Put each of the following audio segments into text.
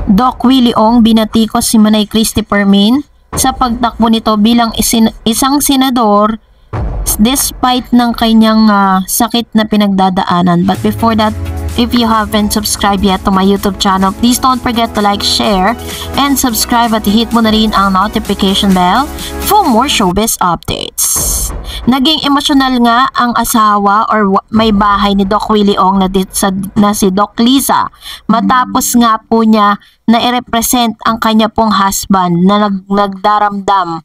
Doc Willie Ong binatikos si Manay Christopher Min sa pagtakbo nito bilang isang senador despite ng kanyang sakit na pinagdadaanan. But before that, if you haven't subscribed yet to my YouTube channel, please don't forget to like, share, and subscribe at hit mo na rin ang notification bell for more showbiz updates. Naging emosyonal nga ang asawa or may bahay ni Doc Willie Ong na si Doc Liza matapos nga po niya na i-represent ang kanya pong husband na nagdaramdam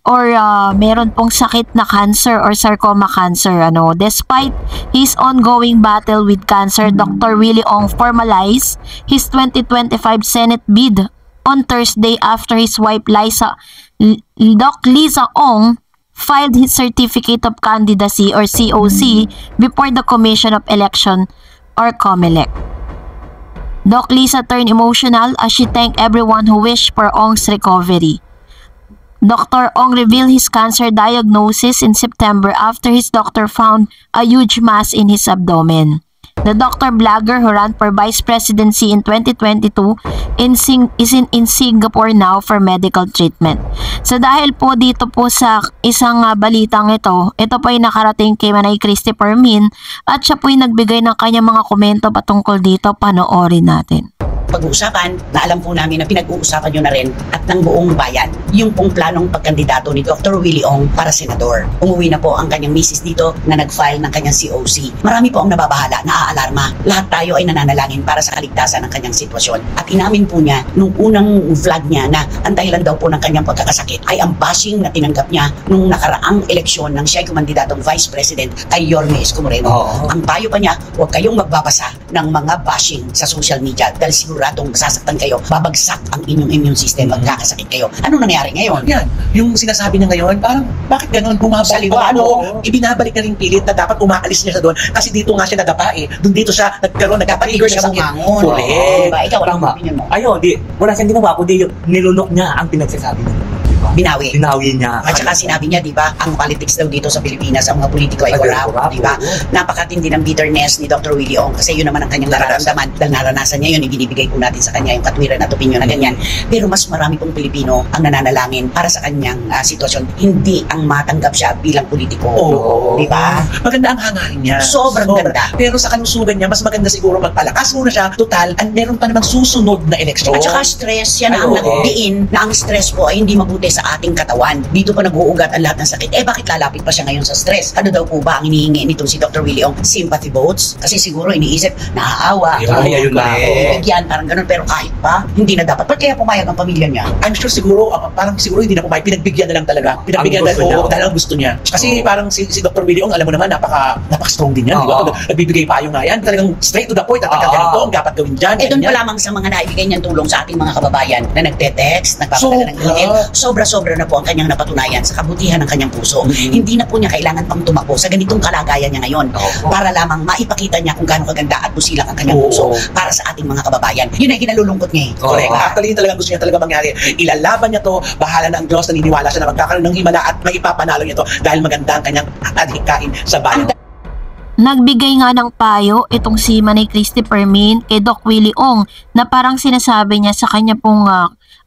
or meron pong sakit na cancer or sarcoma cancer. Despite his ongoing battle with cancer, Dr. Willie Ong formalized his 2025 Senate bid on Thursday after his wife Doc Liza Ong filed his Certificate of Candidacy or COC before the Commission of Election or COMELEC. Doc Liza turned emotional as she thanked everyone who wished for Ong's recovery. Dr. Ong revealed his cancer diagnosis in September after his doctor found a huge mass in his abdomen. The doctor blogger who ran for vice presidency in 2022 is in Singapore now for medical treatment. So dahil po dito po sa isang balitang ito po ay nakarating kay Manay Christopher Min at siya po ay nagbigay ng kanyang mga komento patungkol dito. Panoorin natin. Pag-uusapan na alam po namin na pinag-uusapan nyo na rin at ng buong bayan yung pong planong pagkandidato ni Dr. Willie Ong para senador. Umuwi na po ang kanyang misis dito na nag-file ng kanyang COC. Marami po ang nababahala, naaalarma. Lahat tayo ay nananalangin para sa kaligtasan ng kanyang sitwasyon. At inamin po niya nung unang vlog niya na ang dahilan daw po ng kanyang pagkakasakit ay ang bashing na tinanggap niya nung nakaraang eleksyon ng siya ay kumandidatong vice president kay Yorme Isko Moreno. Ang payo pa niya, huwag kayong magbabasa ng mga bashing sa social media dahil siguradong masasaktan kayo, babagsak ang inyong immune system, magkakasakit kayo. Ano nangyari ngayon? Yan, yung sinasabi niya ngayon, parang bakit ganun, bumabalik ibinabalik na rin pilit na dapat umaalis niya sa doon kasi dito nga siya nadapa doon dito siya nagkaroon, nagka-trigger siya sa bumangon. Correct. Ikaw, anong opinion mo? Ayun, wala siyang ginawa, kundi nilunok niya ang pinagsasabi niya. Binawi niya. At saka sinabi niya, di ba, ang politics daw dito sa Pilipinas, ang mga politiko ay corrupt, di ba? Napakatindi ng bitterness ni Dr. Willie Ong kasi yun naman ang kanyang nararamdaman dahil naranasan niya yun, ibinibigay po natin sa kanya yung katwiran at opinion na ganyan. Pero mas marami pong Pilipino ang nananalangin para sa kanyang sitwasyon, hindi ang matanggap siya bilang politiko. Di ba? Maganda ang hangarin niya. Sobrang ganda. Pero sa kalusugan niya, mas maganda siguro magpalakas muna siya. Total, meron pa namang susunod na eleksyon. At saka stress, yan ang nagdiin na ang stress po ay hindi mabuti sa ating katawan. Dito pa nag-uugat ang lahat ng sakit. Bakit lalapit pa siya ngayon sa stress? Ano daw po ba ang hinihingi nitong si Dr. Willie Ong? Sympathy votes? Kasi siguro iniisip, naaawa. Ayun na. Ibigyan, parang ganun. Pero kahit pa, hindi na dapat. Ba't kaya pumayag ang pamilya niya? I'm sure siguro, parang siguro hindi na pumayag. Pinagbigyan na lang talaga. Pinagbigyan dahil ang gusto niya. Kasi parang si Dr. Willie Ong, alam mo naman, napaka-strong din yan. Di ba? Nagbibigay payo nga yan. Talagang straight to the point. At ganito, ang dapat gawin dyan. Doon pa lamang sa mga naibigay niyang tulong sa ating mga kababayan na nagte-text, nagpapadala ng email. Sobra-sobra na po ang kanyang napatunayan sa kabutihan ng kanyang puso. Hindi na po niya kailangan pang tumakbo sa ganitong kalagayan niya ngayon para lamang maipakita niya kung gaano kaganda at busilak ang kanyang puso para sa ating mga kababayan. Yun ay kinalulungkot niya. Correct. Actually, talagang gusto niya talaga mangyari. Ilalaban niya to, bahala na ang Diyos, naniniwala siya na magkakaroon ng himala at maipapanalo niya to dahil maganda ang kanyang adhikain sa bayan. Nagbigay nga ng payo itong si Manay Christopher Min kay Doc Willie Ong na parang sinasabi niya sa kanya pong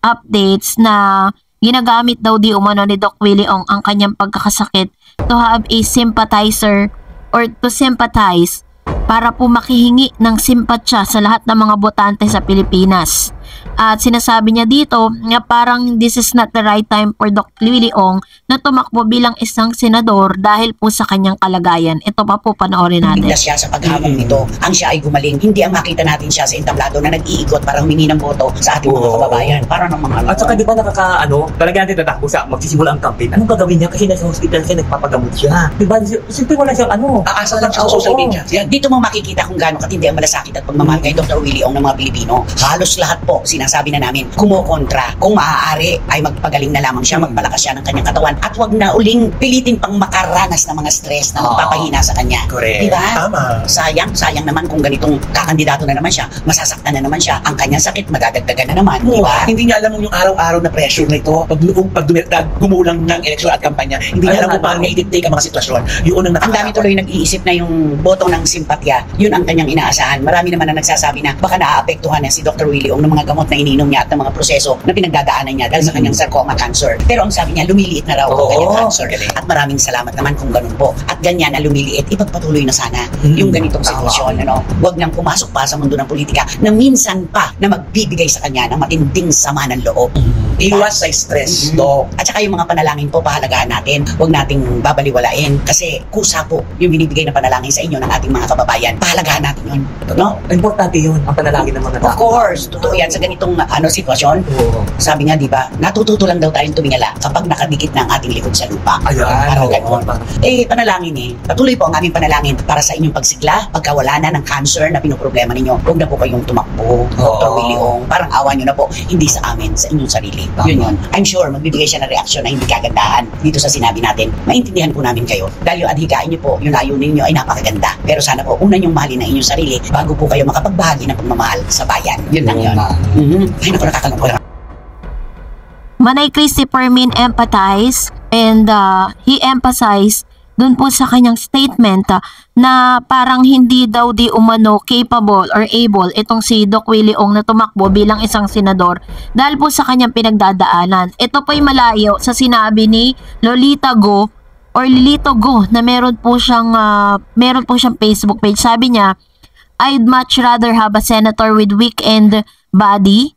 updates na ginagamit daw di umano ni Doc Willie Ong ang kanyang pagkakasakit to have a sympathizer or to sympathize para po makihingi ng simpatsya sa lahat ng mga botante sa Pilipinas. At sinasabi niya dito nga parang this is not the right time for Dr. Willie Ong na tumakbo bilang isang senador dahil po sa kanyang kalagayan. Ito pa po panoorin natin. Hindi siya sa paghamong nito. Ang siya ay gumaling. Hindi ang makita natin siya sa entablado na nag-iikot para humingi ng boto sa ating mga kababayan. Para ng mga At saka di ba talaga natin tatakbo sa magsisimula ang campaign. Anong gagawin niya? Kasi nasa hospital siya, nagpapagamot siya. Di ba? Siyempre wala siyang aasa lang siya sa social media. Dito mo makikita kung gaano katindi ang malasakit at pagmamahal kay Dr. Willie Ong ng mga Pilipino. Halos lahat po, sinasabi na namin, kumukontra. Kung maaari, ay magpagaling na lamang siya, magpalakas siya ng kanyang katawan at wag na uling pilitin pang makaranas ng mga stress na magpapahina sa kanya. Correct. Diba? Tama. Sayang naman kung ganitong kakandidato na naman siya, masasaktan na naman siya, ang kanyang sakit madadagdagan na naman. Diba? Hindi niya alam yung araw-araw na pressure na ito pag gumulang ng eleksyon at kampanya. Hindi niya alam kung paano niya i-dictate ang mga sitwasyon. Yun ang Ang dami tuloy nag-iisip na yung botong ng simpatya, yun ang kanyang inaasahan. Marami naman na nagsasabi na baka naaapektuhan na si Dr. Willie Ong ng mga gamot gamot na iniinom niya at ng mga proseso na pinagdadaanan niya dahil sa kanyang sarcoma cancer. Pero ang sabi niya, lumiliit na raw ang kanyang cancer. At maraming salamat naman kung ganun po. At ganyan na lumiliit, ipagpatuloy na sana yung ganitong sitwasyon. Huwag nang pumasok pa sa mundo ng politika na minsan pa na magbibigay sa kanya ng matinding sama ng loob. Iwas sa stress, Dok. At saka yung mga panalangin po, pahalagahan natin. Huwag nating babaliwalain kasi kusa po yung binibigay na panalangin sa inyo ng ating mga kababayan. Pahalagahan natin yun. No? Importante yun, ang panalangin ng mga tao. Of course, totoo yan sa ganitong sitwasyon. Sabi nga, di ba, natututo lang daw tayong tumingala kapag nakadikit na ang ating likod sa lupa. Parang ganun. Panalangin patuloy po ang aming panalangin para sa inyong pagsigla, pagkawala na ng cancer na pinoproblema ninyo. Huwag na po kayong tumakbo, Dr. Willie Ong. Parang awa nyo na po, hindi sa amin, sa inyong sarili. Yun. I'm sure magbibigay siya ng reaksyon na hindi kagandahan dito sa sinabi natin. Maintindihan po namin kayo. Dahil yung adhikain nyo po, yung layunin nyo ay napakaganda. Pero sana po, una nyong mahalin ang inyong sarili bago po kayo makapagbahagi ng pagmamahal sa bayan. Yun lang yun. Ay, naku, nakakalungkot. Manay Christopher Min empathize and he emphasized dun po sa kanyang statement na parang hindi daw di umano capable or able itong si Doc Willie Ong na tumakbo bilang isang senador dahil po sa kanyang pinagdadaanan. Ito po'y malayo sa sinabi ni Lolita Go or Lilito Go na meron po siyang Facebook page. Sabi niya, I'd much rather have a senator with weakened body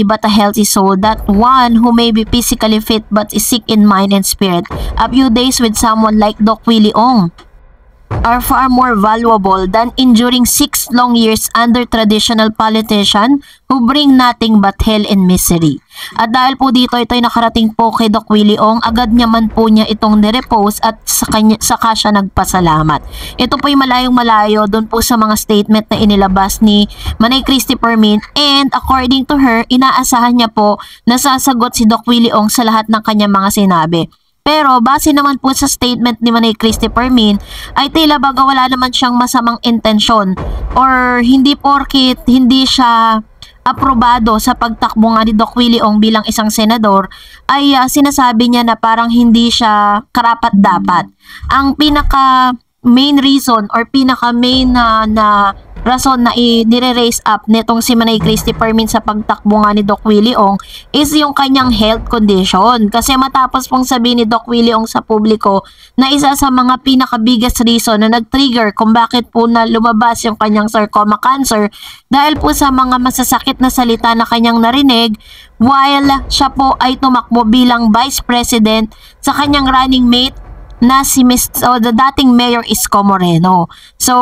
but a healthy soul, that one who may be physically fit but is sick in mind and spirit. A few days with someone like Doc Willie Ong are far more valuable than enduring 6 long years under traditional politician who bring nothing but hell and misery. At dahil po dito ito'y nakarating po kay Doc Willie Ong, agad naman po niya itong nirepost at saka siya nagpasalamat. Ito po'y malayong malayo doon po sa mga statement na inilabas ni Manay Christopher Min, and according to her, inaasahan niya po na sasagot si Doc Willie Ong sa lahat ng kanyang mga sinabi. Pero base naman po sa statement ni Manay Christopher Min ay tila baga wala naman siyang masamang intensyon or hindi porkit hindi siya aprobado sa pagtakbo nga ni Doc Willie Ong bilang isang senador ay sinasabi niya na parang hindi siya karapat-dapat. Ang pinaka main reason or pinaka main na rason na nire-raise up nitong si Manay Christopher Min sa pagtakbo nga ni Doc Willie Ong is yung kanyang health condition. Kasi matapos pong sabihin ni Doc Willie Ong sa publiko na isa sa mga pinaka-biggest reason na nag-trigger kung bakit po na lumabas yung kanyang sarcoma cancer dahil po sa mga masasakit na salita na kanyang narinig while siya po ay tumakbo bilang Vice President sa kanyang running mate na si the dating Mayor Isko Moreno. So,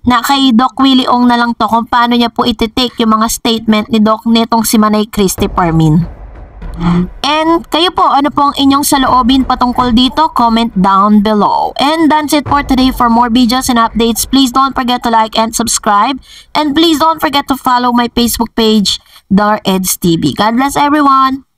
na kay Doc Willie Ong na lang to kung paano niya po iti-take yung mga statement ni Doc nitong si Manay Christopher Min. And kayo po, ano po ang inyong saloobin patungkol dito? Comment down below. And that's it for today. For more videos and updates, please don't forget to like and subscribe. And please don't forget to follow my Facebook page, Dar Eds TV. God bless everyone!